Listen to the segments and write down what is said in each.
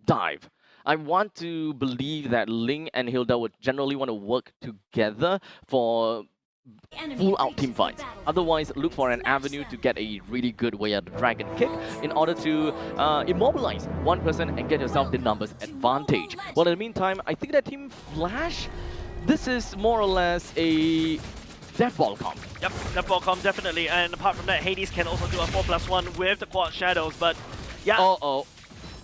dive. I want to believe that Ling and Hilda would generally want to work together for full out team fights. Otherwise, look for an avenue to get a really good way of the dragon kick in order to immobilize one person and get yourself the numbers advantage. Well, in the meantime, I think that Team Flash, this is more or less a death ball comp. Yep, death ball comp definitely. And apart from that, Hades can also do a 4+1 with the quad shadows. But yeah. Uh-oh.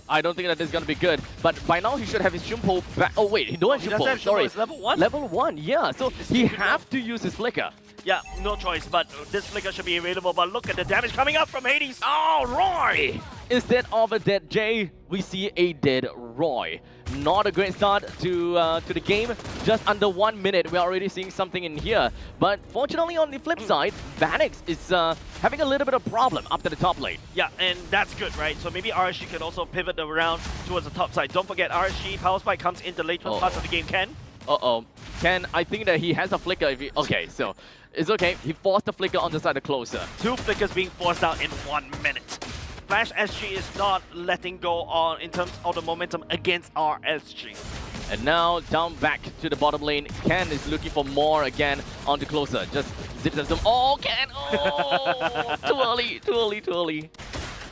I don't think that is going to be good, but by now he should have his Shumpo back. Oh wait, he don't have Shumpo, sorry. It's level 1? Level 1, yeah, so he have to use his Flicker. Yeah, no choice, but this Flicker should be available, but look at the damage coming up from Hades! Oh, Roy! Instead of a dead Jay, we see a dead Roy. Not a great start to the game. Just under 1 minute, we're already seeing something in here. But fortunately, on the flip side, Vanix is having a little bit of problem up to the top lane. Yeah, and that's good, right? So maybe RSG can also pivot around towards the top side. Don't forget, RSG, Power Spike comes in the later parts of the game. Ken? Uh-oh. Ken, I think that he has a Flicker if he... Okay, so it's okay. He forced the Flicker on the side of closer. 2 Flickers being forced out in 1 minute. Flash SG is not letting go on in terms of the momentum against RSG. And now down back to the bottom lane. Ken is looking for more again onto closer. Just zip them. Oh, Ken! Oh! Too early.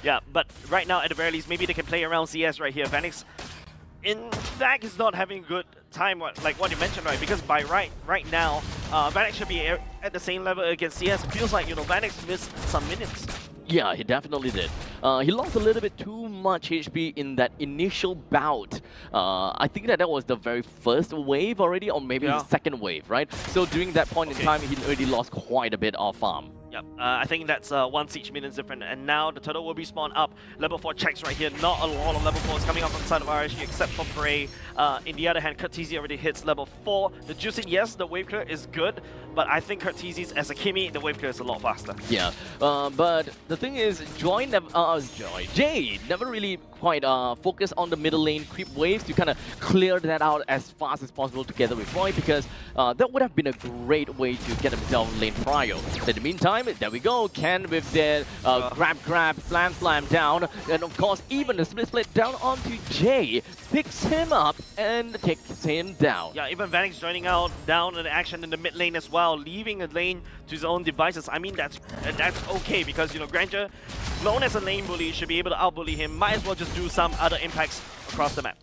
Yeah, but right now, at the very least, maybe they can play around CS right here. Vanix, in fact, is not having a good time, like what you mentioned, right? Because by right now, Vanix should be at the same level against CS. It feels like, you know, Vanix missed some minutes. Yeah, he definitely did. He lost a little bit too much HP in that initial bout. I think that was the very first wave already, or maybe the second wave, right? So during that point in time, he already lost quite a bit of farm. Yep, I think that's 1 siege minions different, and now the turtle will respawn up. Level 4 checks right here, not a lot of level 4s coming up from the side of RSG except for Bray. In the other hand, Curtizi already hits level 4. The juicing, yes, the wave clear is good, but I think Curtizi's as a Kimi, the wave clear is a lot faster. Yeah, but the thing is, Jay never really quite focused on the middle lane creep waves to kind of clear that out as fast as possible together with Roy, because that would have been a great way to get himself lane prio. In the meantime, there we go, Ken with the grab, slam down, and of course even the split down onto Jay, picks him up and takes him down. Yeah, even Vanix joining out down in action in the mid lane as well, leaving a lane to his own devices. I mean, that's okay, because, you know, Granger, known as a lane bully, should be able to outbully him. Might as well just do some other impacts across the map.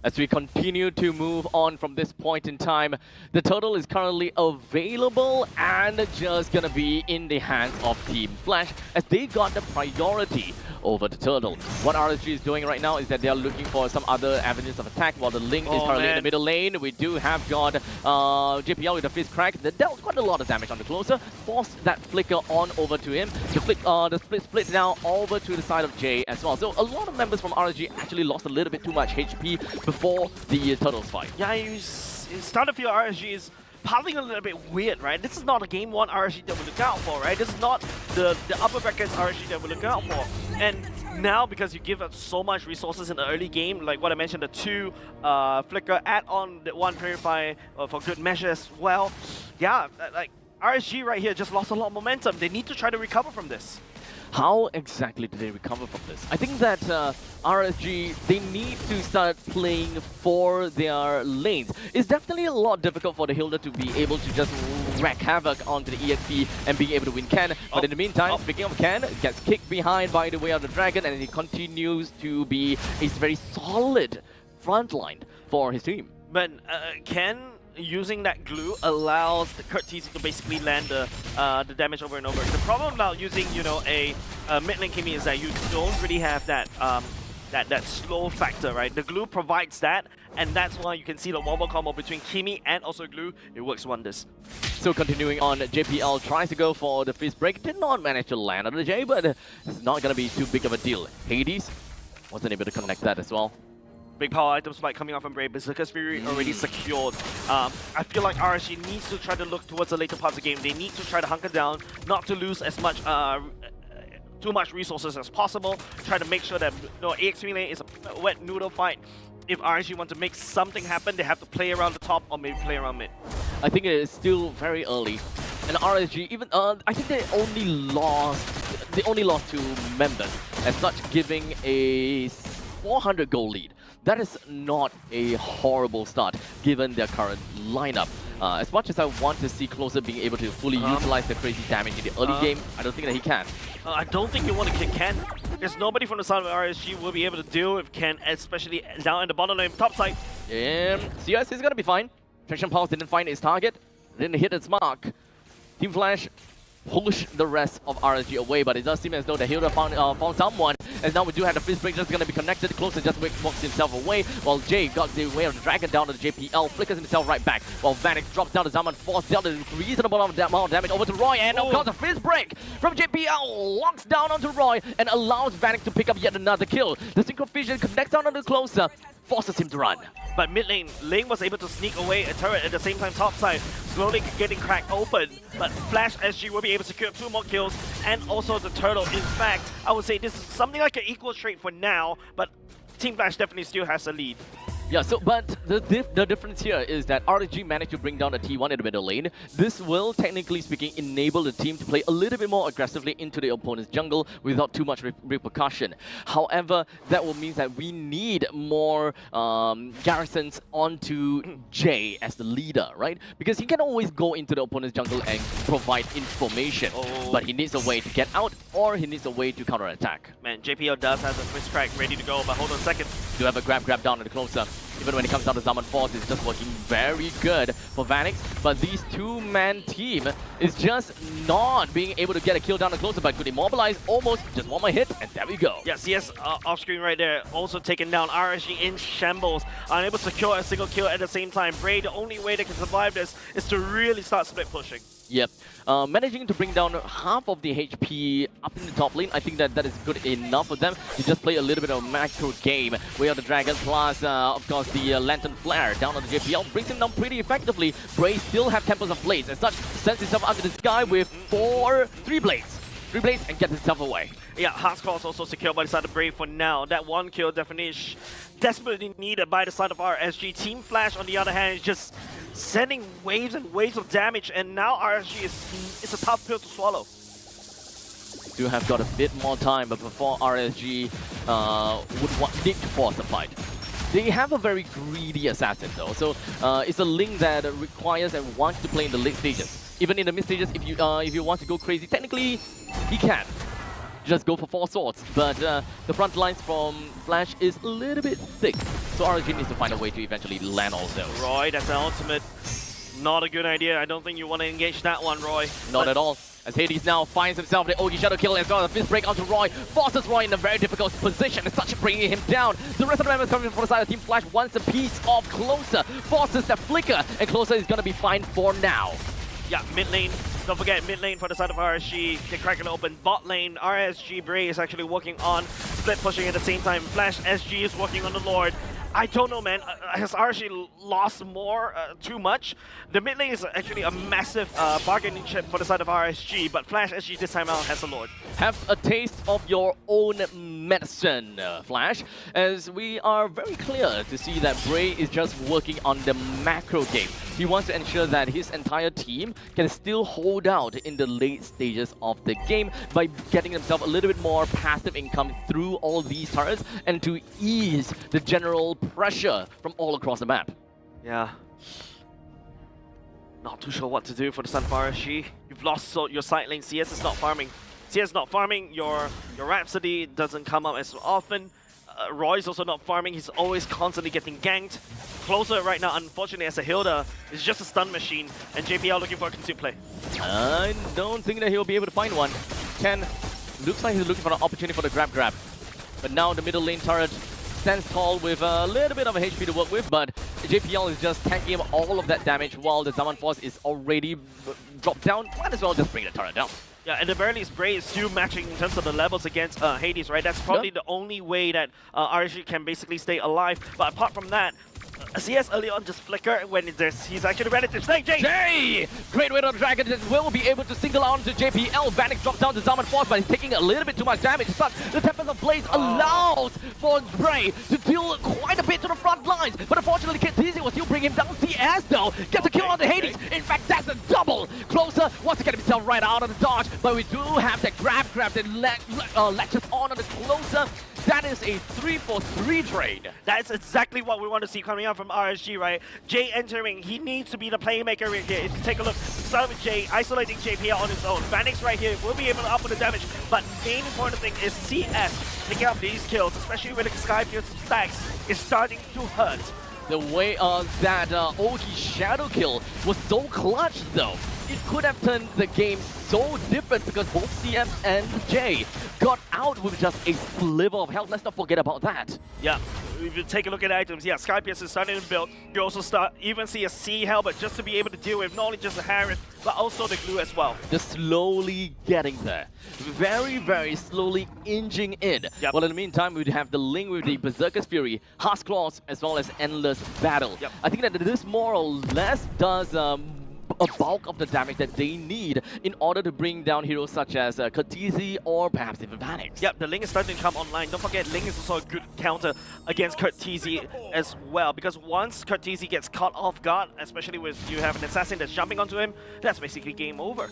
As we continue to move on from this point in time, the turtle is currently available and just gonna be in the hands of Team Flash, as they got the priority over the turtle. What RSG is doing right now is that they are looking for some other avenues of attack, while the Ling is currently in the middle lane. We do have got JPL with a fist crack that dealt quite a lot of damage on the closer, forced that flicker on over to him. The split now over to the side of Jay as well. So a lot of members from RSG actually lost a little bit too much HP before the turtles fight. Yeah, you start to feel RSG is piling a little bit weird, right? This is not a game 1 RSG that we look out for, right? This is not the upper brackets RSG that we look out for. And now, because you give us so much resources in the early game, like what I mentioned, the 2 flicker, add on the 1 purify for good measure as well. Yeah, like RSG right here just lost a lot of momentum. They need to try to recover from this. How exactly do they recover from this? I think that RSG, they need to start playing for their lanes. It's definitely a lot difficult for the Hilda to be able to just wreak havoc onto the EXP and being able to win Ken. But in the meantime, speaking of Ken, gets kicked behind by the way of the dragon, and he continues to be a very solid frontline for his team. But Ken, using that glue allows the Curtizi to basically land the damage over and over. The problem about using, you know, a mid lane Kimi is that you don't really have that that slow factor, right? The glue provides that, and that's why you can see the wombo combo between Kimi and also glue. It works wonders. So continuing on, JPL tries to go for the fist break, did not manage to land on the J, but it's not going to be too big of a deal. Hades wasn't able to connect that as well. Big power items like coming off from Brave, Berserker Spirit already secured. I feel like RSG needs to try to look towards the later parts of the game. They need to try to hunker down, not to lose as much, too much resources as possible. Try to make sure that EXP lane is a wet noodle fight. If RSG want to make something happen, they have to play around the top or maybe play around mid. I think it is still very early, and RSG even I think they only lost 2 members, as such giving a 400 goal lead. That is not a horrible start given their current lineup. As much as I want to see Closer being able to fully utilize the crazy damage in the early game, I don't think that he can. I don't think you want to kick Ken. There's nobody from the side of RSG will be able to deal with Ken, especially down in the bottom lane, top side. CS is going to be fine. Traction Pulse didn't find his target, didn't hit its mark. Team Flash push the rest of RSG away, but it does seem as though the Hilda found someone. And now we do have the Fist Break just going to be connected. Closer just walks himself away, while Jay got the way of the Dragon down to the JPL, flickers himself right back, while Vanek drops down to Zaman, Force dealt a reasonable amount of damage over to Roy, and of course the Fist Break from JPL locks down onto Roy and allows Vanek to pick up yet another kill. The Synchro Vision connects down onto Closer, forces him to run. But mid lane, Ling was able to sneak away a turret at the same time top side, slowly getting cracked open. But Flash SG will be able to secure 2 more kills and also the turtle. In fact, I would say this is something like an equal trade for now, but Team Flash definitely still has a lead. Yeah, but the difference here is that RSG managed to bring down a T1 in the middle lane. This will, technically speaking, enable the team to play a little bit more aggressively into the opponent's jungle without too much repercussion. However, that will mean that we need more garrisons onto Jay as the leader, right? Because he can always go into the opponent's jungle and provide information, but he needs a way to get out, or he needs a way to counterattack. Man, JPL does have the Twist Crack ready to go, but hold on a second. Do have a grab down to the Closer. Even when it comes down to Zaman Force, it's just working very good for Vanix. But these two-man team is just not being able to get a kill down the Closer, but could immobilize almost just one more hit, and there we go. Yeah, CS off screen right there, also taken down. RSG in shambles, unable to secure a single kill at the same time. Bray, the only way they can survive this is to really start split pushing. Yep. Managing to bring down half of the HP up in the top lane, I think that is good enough for them to just play a little bit of a macro game. We have the Dragon plus, of course, the Lantern Flare down on the JPL, brings him down pretty effectively. Bray still have Temples of Blades, as such, sends himself up to the sky with 3 blades. 3 blades and gets himself away. Yeah, Heart's is also secured by the side of Brave for now. That one kill definitely is desperately needed by the side of RSG. Team Flash, on the other hand, is just sending waves and waves of damage, and now RSG is a tough pill to swallow. Do have got a bit more time, but before RSG would need to force the fight. They have a very greedy assassin though, so it's a Link that requires and wants to play in the late stages. Even in the mid stages, if you want to go crazy, technically he can just go for 4 swords, but the front lines from Flash is a little bit thick, so RSG needs to find a way to eventually land all those. Roy, that's an ultimate. Not a good idea. I don't think you want to engage that one, Roy. Not at all. As Hades now finds himself the Ogi Shadow Kill as well. The Fist Break onto Roy, forces Roy in a very difficult position, as such bringing him down. The rest of the members coming from the side of Team Flash wants a piece of Closer, forces the flicker, and Closer is going to be fine for now. Yeah, mid lane. Don't forget, mid lane for the side of RSG. They're cracking open. Bot lane, RSG Bray is actually working on split pushing at the same time. Flash SG is working on the Lord. I don't know, man. Has RSG lost more too much? The mid lane is actually a massive bargaining chip for the side of RSG, but Flash SG this time out has a Lord. Have a taste of your own medicine, Flash, as we are very clear to see that Bray is just working on the macro game. He wants to ensure that his entire team can still hold out in the late stages of the game by getting himself a little bit more passive income through all these turrets and to ease the general pressure from all across the map. Yeah. Not too sure what to do for the Sun of RSG. You've lost your side lane. CS is not farming. CS is not farming. Your Rhapsody doesn't come up as often. Roy's also not farming. He's always constantly getting ganked. Closer right now, unfortunately, as a Hilda, is just a stun machine. And JPL looking for a consume play. I don't think that he'll be able to find one. Ken looks like he's looking for an opportunity for the grab. But now the middle lane turret stands tall with a little bit of a HP to work with, but JPL is just tanking all of that damage while the Zaman Force is already dropped down. Might as well just bring the turret down. Yeah, and the very least, Bray is still matching in terms of the levels against Hades, right? That's probably the only way that RSG can basically stay alive. But apart from that, CS early on just flicker when he's actually ready to stay. Jay! Great way on the Dragon will be able to single out to JPL. Vanek drops down to Zaman Force, but he's taking a little bit too much damage. Such the Tempest of Blades allows for Bray to deal quite a bit to the front lines. But unfortunately, KTZ will still bring him down. CS though gets a kill on the Hades. In fact, that's a double. Closer wants to get himself right out of the dodge, but we do have the grab that latches on the Closer. That is a 3-for-3 trade. That's exactly what we want to see coming out from RSG, right? Jay entering, he needs to be the playmaker right here. If you take a look, start with Jay, isolating JPL on his own. Vanix right here will be able to up with the damage, but main important thing is CS picking up these kills, especially with the Skyfierce stacks, is starting to hurt. The way that OG Shadow kill was so clutch though. It could have turned the game so different because both CM and Jay got out with just a sliver of health. Let's not forget about that. Yeah, if you take a look at items, yeah, Skyfierce is starting to build. You also even see a C helmet just to be able to deal with not only just the Harris, but also the glue as well. Just slowly getting there. Very, very slowly inching in. Yep. Well, in the meantime, we'd have the link with the Berserker's Fury, Harsh Claws, as well as Endless Battle. Yep. I think that this more or less does a bulk of the damage that they need in order to bring down heroes such as Kurtizi or perhaps even Vanix. Yep, the Link is starting to come online. Don't forget, Link is also a good counter against Kurtizi as well, because once Kurtizi gets caught off guard, especially with you have an assassin that's jumping onto him, that's basically game over.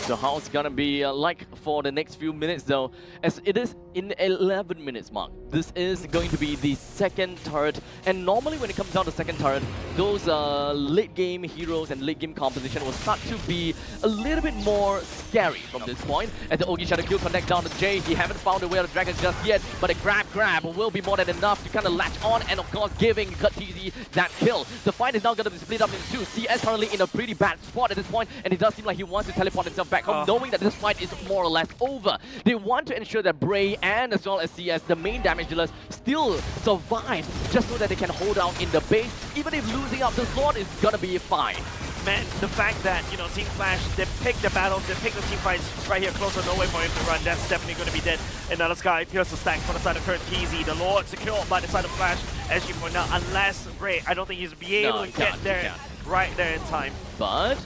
So how it's gonna be like for the next few minutes though, as it is in 11 minutes mark. This is going to be the second turret, and normally when it comes down to second turret, those late game heroes and late game composition will start to be a little bit more scary from this point. As the OG Shadow Kill connect down to Jay, he haven't found a way out of Dragons just yet, but a grab will be more than enough to kind of latch on and of course giving Kurtizi that kill. The fight is now going to be split up into two. CS currently in a pretty bad spot at this point, and it does seem like he wants to teleport himself back home, knowing that this fight is more or less over. They want to ensure that Bray and as well as CS, the main damage dealers, still survive, just so that they can hold out in the base. Even if losing out this Lord is gonna be fine. Man, the fact that, you know, Team Flash, they pick the battles, they pick the team fights right here closer, no way for him to run, that's definitely going to be dead. Another Sky, Pierce the stack for the side of Kurtizi, the Lord secured by the side of Flash, as you point out, unless Bray, I don't think he's be able to get there right there in time. But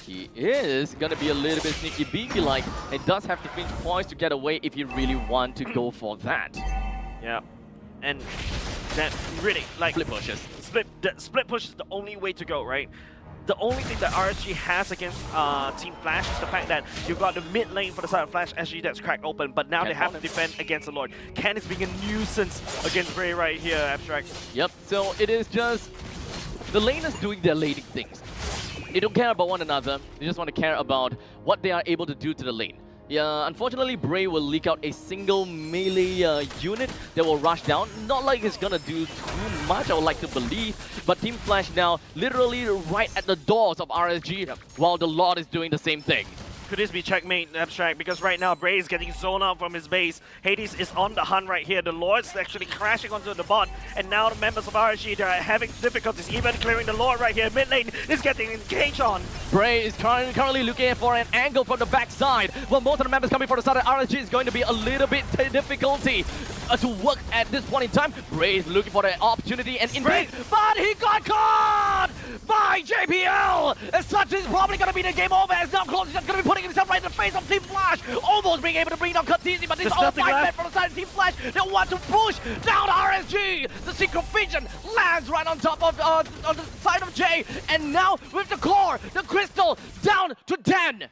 he is gonna be a little bit sneaky beaky like, and does have to finish points to get away if you really want to go for that. Yeah, and that really, like, Split pushes. Split push is the only way to go, right? The only thing that RSG has against Team Flash is the fact that you've got the mid lane for the side of Flash SG that's cracked open, but now they have to defend against the Lord. Ken is being a nuisance against Bray right here, Abstract. Yep, so it is just the laners doing their laning things. They don't care about one another, they just want to care about what they are able to do to the lane. Yeah, unfortunately, Bray will leak out a single melee unit that will rush down. Not like it's gonna do too much, I would like to believe. But Team Flash now literally right at the doors of RSG, while the Lord is doing the same thing. Could this be checkmate, Abstract? Because right now, Bray is getting zoned out from his base. Hades is on the hunt right here. The Lord's actually crashing onto the bot. And now the members of RSG, they're having difficulties even clearing the Lord right here. Mid lane is getting engaged on. Bray is currently looking for an angle from the backside. Well, most of the members coming from the side of RSG is going to be a little bit difficulty to work at this point in time. Bray is looking for the opportunity and indeed, but he got caught by JPL! As such, is probably going to be the game over, as now Close is going to be putting himself right in the face of Team Flash, almost being able to bring down Kurtizi, but this is all 5 men from the side of Team Flash. They want to push down RSG. The Secret Vision lands right on top of on the side of Jay, and now with the core, the crystal down to 10.